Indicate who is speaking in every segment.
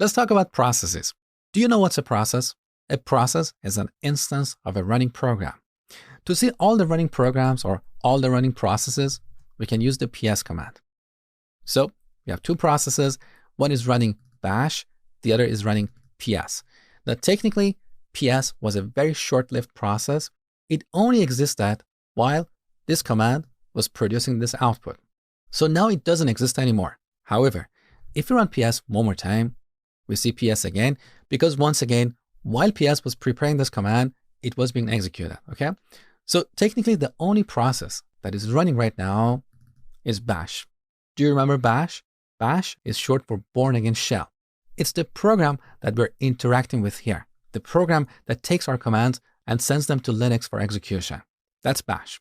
Speaker 1: Let's talk about processes. Do you know what's a process? A process is an instance of a running program. To see all the running programs or all the running processes, we can use the ps command. So we have two processes. One is running bash, the other is running ps. Now, technically, ps was a very short-lived process. It only existed while this command was producing this output. So now it doesn't exist anymore. However, if we run ps one more time, we see ps again, because once again, while ps was preparing this command, it was being executed, okay? So technically, the only process that is running right now is bash. Do you remember bash? Bash is short for Bourne Again Shell. It's the program that we're interacting with here, the program that takes our commands and sends them to Linux for execution. That's bash.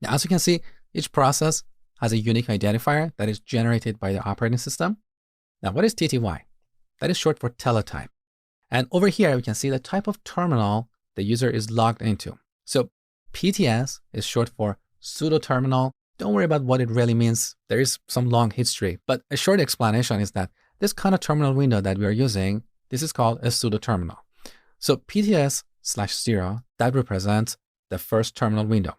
Speaker 1: Now, as you can see, each process has a unique identifier that is generated by the operating system. Now, what is TTY? That is short for teletype. And over here, we can see the type of terminal the user is logged into. So PTS is short for pseudo terminal. Don't worry about what it really means. There is some long history, but a short explanation is that this kind of terminal window that we are using, this is called a pseudo terminal. So PTS/0, that represents the first terminal window.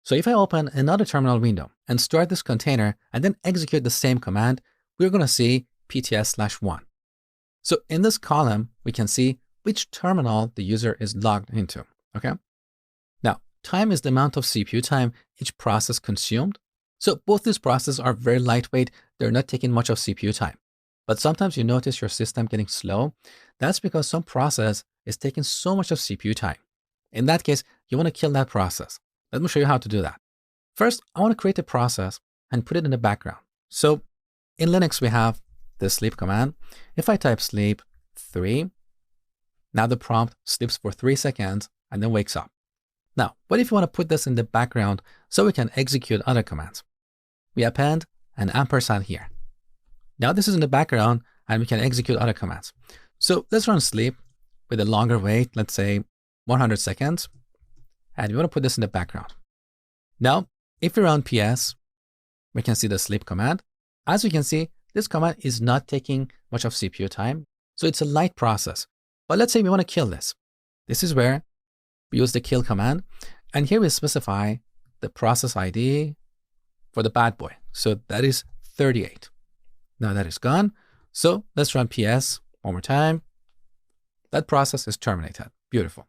Speaker 1: So if I open another terminal window and start this container and then execute the same command, we're going to see PTS/1. So in this column, we can see which terminal the user is logged into, okay? Now, time is the amount of CPU time each process consumed. So both these processes are very lightweight. They're not taking much of CPU time. But sometimes you notice your system getting slow. That's because some process is taking so much of CPU time. In that case, you want to kill that process. Let me show you how to do that. First, I want to create a process and put it in the background. So in Linux, we have the sleep command. If I type sleep 3, now the prompt sleeps for 3 seconds and then wakes up. Now, what if you want to put this in the background so we can execute other commands? We append an ampersand here. Now this is in the background and we can execute other commands. So let's run sleep with a longer wait, let's say 100 seconds. And we want to put this in the background. Now, if we run ps, we can see the sleep command. As you can see, this command is not taking much of CPU time. So it's a light process. But let's say we want to kill this. This is where we use the kill command. And here we specify the process ID for the bad boy. So that is 38. Now that is gone. So let's run ps one more time. That process is terminated. Beautiful.